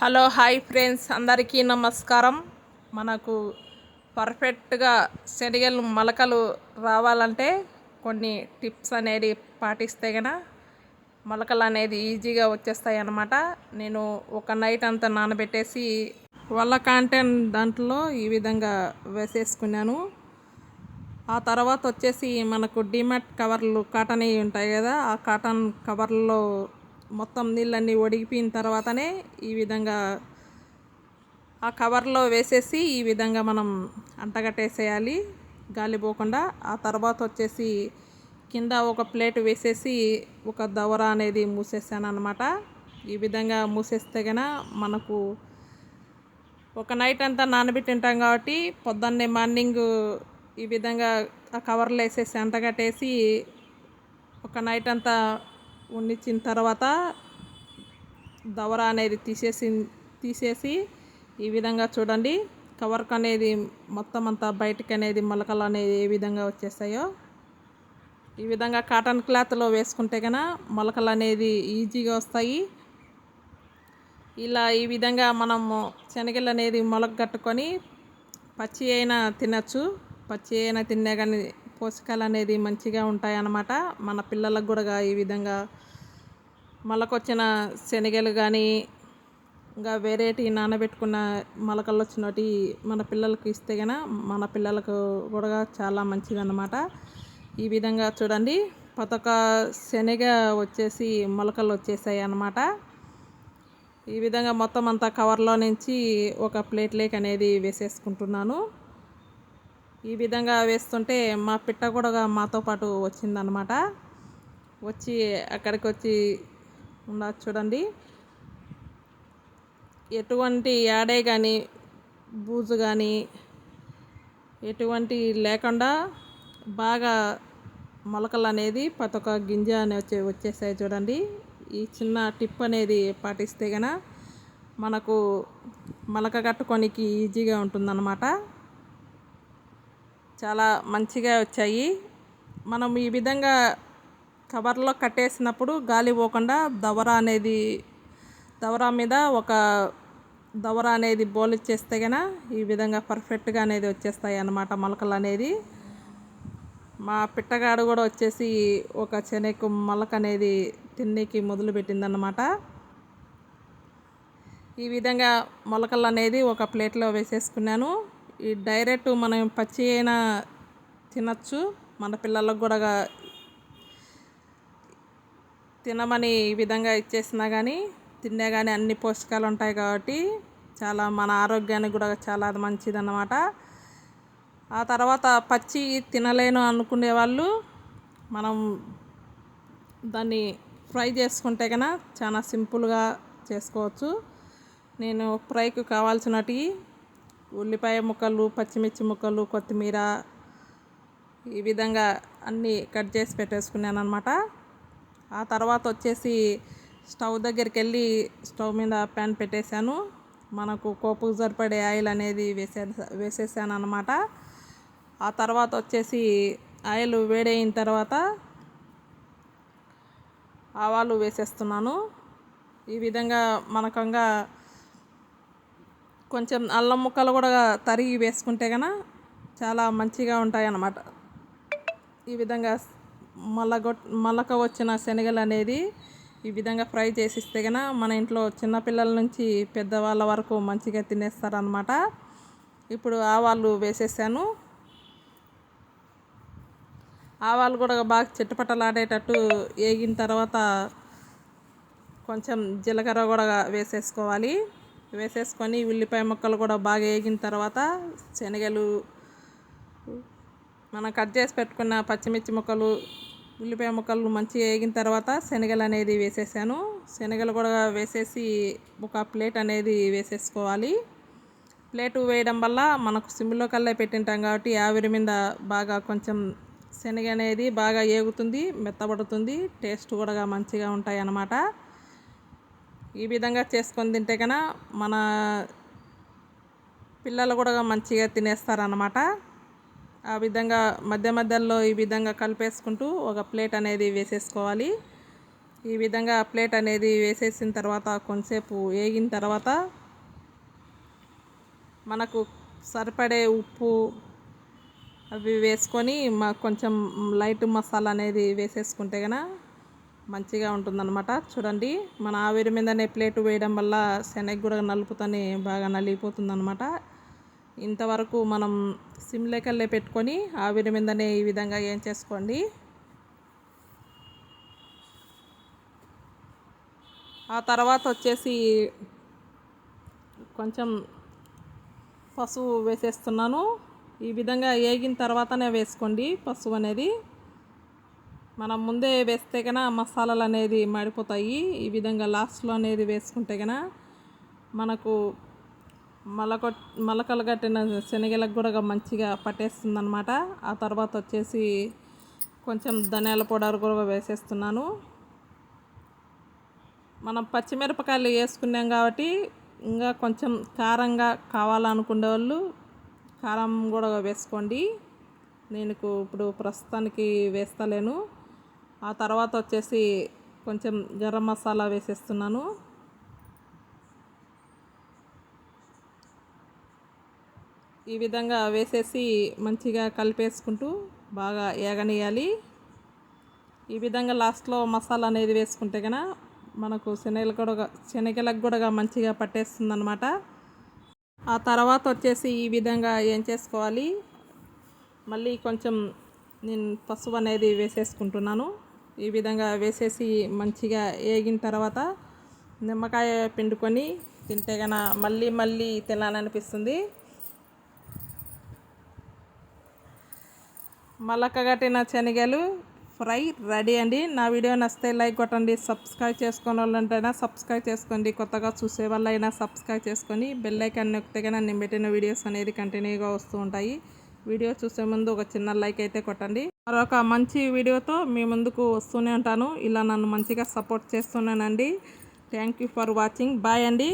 Hello hi friends, అందరికీ నమస్కారం. మనకు పర్ఫెక్ట్గా శనగలు మొలకలు రావాలంటే కొన్ని టిప్స్ అనేది పాటిస్తే గన మొలకలు అనేది ఈజీగా వచ్చేస్తాయి అన్నమాట. నేను ఒక నైట్ అంతా నానబెట్టేసి వాళ్ళ కాంటెంట్ దాంట్లో ఈ విధంగా వేసేసుకున్నాను. ఆ తర్వాత వచ్చేసి మనకు డిమార్ట్ కవర్లు కాటన్ ఉంటాయి కదా, ఆ కాటన్ కవర్లో మొత్తం నీళ్ళన్నీ ఒడిగిపోయిన తర్వాతనే ఈ విధంగా ఆ కవర్లో వేసేసి ఈ విధంగా మనం అంటగట్టేసేయాలి గాలి పోకుండా. ఆ తర్వాత వచ్చేసి కింద ఒక ప్లేట్ వేసేసి ఒక దవర అనేది మూసేసాను అన్నమాట. ఈ విధంగా మూసేస్తే గన మనకు ఒక నైట్ అంతా నానబెట్టింటాం కాబట్టి పొద్దున్నే మార్నింగ్ ఈ విధంగా ఆ కవర్లో వేసేసి అంటగట్టేసి ఒక నైట్ అంతా ఉండిచ్చిన తర్వాత దవర అనేది తీసేసి ఈ విధంగా చూడండి, కవర్క్ అనేది మొత్తం అంతా బయటకు అనేది మొలకలు అనేది ఏ విధంగా వచ్చేస్తాయో. ఈ విధంగా కాటన్ క్లాత్లో వేసుకుంటే కనుక మొలకలు అనేది ఈజీగా వస్తాయి. ఇలా ఈ విధంగా మనము శనగలు అనేది మొలక కట్టుకొని పచ్చి అయినా తినచ్చు. పచ్చి అయినా తిన్నా కానీ పోషకాలు అనేది మంచిగా ఉంటాయి అన్నమాట. మన పిల్లలకు కూడా ఈ విధంగా మొలకొచ్చిన శనగలు కానీ ఇంకా వేరేటి నానబెట్టుకున్న మొలకలు వచ్చినటి మన పిల్లలకు ఇస్తే కనుక మన పిల్లలకు కూడా చాలా మంచిదన్నమాట. ఈ విధంగా చూడండి, ప్రతి శనగ వచ్చేసి మొలకలు వచ్చేసాయి అన్నమాట. ఈ విధంగా మొత్తం అంతా కవర్లో నుంచి ఒక ప్లేట్లోకి అనేది వేసేసుకుంటున్నాను. ఈ విధంగా వేస్తుంటే మా పిట్ట కూడా మాతో పాటు వచ్చిందనమాట. వచ్చి అక్కడికి వచ్చి చూడండి, ఎటువంటి యాడే కానీ బూజు కానీ ఎటువంటి లేకుండా బాగా మొలకలు అనేది ప్రతి ఒక్క గింజ అనేది వచ్చేసాయి చూడండి. ఈ చిన్న టిప్ అనేది పాటిస్తే గన మనకు మొలక కట్టుకోనికి ఈజీగా ఉంటుందన్నమాట. చాలా మంచిగా వచ్చాయి. మనం ఈ విధంగా కవర్లో కట్టేసినప్పుడు గాలి పోకుండా దవర మీద ఒక దవర అనేది బోలిచ్చేస్తే గన ఈ విధంగా పర్ఫెక్ట్గా అనేది వచ్చేస్తాయి అన్నమాట మొలకలు అనేది. మా పిట్టగాడు కూడా వచ్చేసి ఒక శనగ మొలక అనేది తిన్నీకి మొదలుపెట్టిందన్నమాట. ఈ విధంగా మొలకలు అనేది ఒక ప్లేట్లో వేసేసుకున్నాను. ఈ డైరెక్ట్ మనం పచ్చి అయినా తినచ్చు. మన పిల్లలకు కూడా తినమని ఈ విధంగా ఇచ్చేసినా కానీ తిన్నా కానీ అన్ని పోషకాలు ఉంటాయి కాబట్టి చాలా మన ఆరోగ్యానికి కూడా చాలా మంచిదన్నమాట. ఆ తర్వాత పచ్చి తినలేను అనుకునే వాళ్ళు మనం దాన్ని ఫ్రై చేసుకుంటే కన్నా చాలా సింపుల్గా చేసుకోవచ్చు. నేను ఫ్రైకి కావాల్సినవి ఉల్లిపాయ ముక్కలు, పచ్చిమిర్చి ముక్కలు, కొత్తిమీర ఈ విధంగా అన్నీ కట్ చేసి పెట్టేసుకున్నాను అన్నమాట. ఆ తర్వాత వచ్చేసి స్టవ్ దగ్గరికి వెళ్ళి స్టవ్ మీద ప్యాన్ పెట్టేశాను. మనకు కోపుకు సరిపడే ఆయిల్ అనేది వేసేసాను అన్నమాట. ఆ తర్వాత వచ్చేసి ఆయిల్ వేడైన తర్వాత ఆవాలు వేసేస్తున్నాను. ఈ విధంగా మనకంగా కొంచెం అల్లం ముక్కలు కూడా తరిగి వేసుకుంటే కనుక చాలా మంచిగా ఉంటాయి అన్నమాట. ఈ విధంగా మొలక వచ్చిన శనగలు అనేది ఈ విధంగా ఫ్రై చేసిస్తే కనుక మన ఇంట్లో చిన్నపిల్లల నుంచి పెద్దవాళ్ళ వరకు మంచిగా తినేస్తారనమాట. ఇప్పుడు ఆవాలు వేసేసాను. ఆవాలు కూడా బాగా చిట్టపట్టలాడేటట్టు వేగిన తర్వాత కొంచెం జీలకర్ర కూడా వేసేసుకోవాలి. వేసేసుకొని ఉల్లిపాయ ముక్కలు కూడా బాగా వేగిన తర్వాత శనగలు, మనం కట్ చేసి పెట్టుకున్న పచ్చిమిర్చి ముక్కలు, ఉల్లిపాయ ముక్కలు మంచిగా వేగిన తర్వాత శనగలు అనేది వేసేసాను. శనగలు కూడా వేసేసి ఒక ప్లేట్ అనేది వేసేసుకోవాలి. ప్లేటు వేయడం వల్ల మనకు సిమ్లో కల్లా పెట్టింటాం కాబట్టి ఆవిరి మీద బాగా కొంచెం శనగ అనేది బాగా ఏగుతుంది, మెత్తబడుతుంది, టేస్ట్ కూడా మంచిగా ఉంటాయి అన్నమాట. ఈ విధంగా చేసుకొని తింటే కన్నా మన పిల్లలు కూడా మంచిగా తినేస్తారన్నమాట. ఆ విధంగా మధ్యలో ఈ విధంగా కలిపేసుకుంటూ ఒక ప్లేట్ అనేది వేసేసుకోవాలి. ఈ విధంగా ప్లేట్ అనేది వేసేసిన తర్వాత కొంచెంసేపు వేగిన తర్వాత మనకు సరిపడే ఉప్పు అవి వేసుకొని కొంచెం లైట్ మసాలా అనేది వేసేసుకుంటే కనుక మంచిగా ఉంటుందన్నమాట. చూడండి, మన ఆవిరి మీదనే ప్లేట్ వేయడం వల్ల శనగ కూడా నలుపుతోనే బాగా నలిగిపోతుందన్నమాట. ఇంతవరకు మనం సిమ్లేకల్లే పెట్టుకొని ఆవిరి మీదనే ఈ విధంగా ఏం చేసుకోండి. ఆ తర్వాత వచ్చేసి కొంచెం పసుపు వేసేస్తున్నాను. ఈ విధంగా వేగిన తర్వాతనే వేసుకోండి పసుపు అనేది. మనం ముందే వేస్తే కన్నా మసాలాలు అనేది మాడిపోతాయి. ఈ విధంగా లాస్ట్లో అనేది వేసుకుంటే కన్నా మనకు మొలకలు కట్టిన శనగలకు కూడా మంచిగా పట్టేస్తుంది అన్నమాట. ఆ తర్వాత వచ్చేసి కొంచెం ధనియాల పౌడర్ కూడా వేసేస్తున్నాను. మనం పచ్చిమిరపకాయలు వేసుకున్నాం కాబట్టి ఇంకా కొంచెం కారంగా కావాలనుకునే వాళ్ళు కారం కూడా వేసుకోండి. నేను ఇప్పుడు ప్రస్తుతానికి వేస్తలేను. ఆ తర్వాత వచ్చేసి కొంచెం గరం మసాలా వేసేస్తున్నాను. ఈ విధంగా వేసేసి మంచిగా కలిపేసుకుంటూ బాగా ఏగనియాలి. ఈ విధంగా లాస్ట్లో మసాలా అనేది వేసుకుంటే కనుక మనకు శనగలకు కూడా మంచిగా పట్టేస్తుంది అన్నమాట. ఆ తర్వాత వచ్చేసి ఈ విధంగా ఏం చేసుకోవాలి, మళ్ళీ కొంచెం నేను పసుపు అనేది వేసేసుకుంటున్నాను. ఈ విధంగా వేసేసి మంచిగా వేగిన తర్వాత నిమ్మకాయ పిండుకొని తింటే కనుక మళ్ళీ మళ్ళీ తినాలనిపిస్తుంది. మొలకగట్టిన శనగలు ఫ్రై రెడీ అండి. నా వీడియో నచ్చితే లైక్ కొట్టండి. సబ్స్క్రైబ్ చేసుకునే వాళ్ళంటైనా సబ్స్క్రైబ్ చేసుకోండి. కొత్తగా చూసే వాళ్ళైనా సబ్స్క్రైబ్ చేసుకొని బెల్ ఐకాన్ నొక్కితే కనుక నేను పెట్టిన వీడియోస్ అనేది కంటిన్యూగా వస్తూ ఉంటాయి. వీడియో చూసే ముందు ఒక చిన్న లైక్ అయితే కొట్టండి. మరొక మంచి వీడియోతో మీ ముందుకు వస్తూనే ఉంటాను. ఇలా నన్ను మంచిగా సపోర్ట్ చేస్తున్నానండి. Thank you for watching. Bye అండి.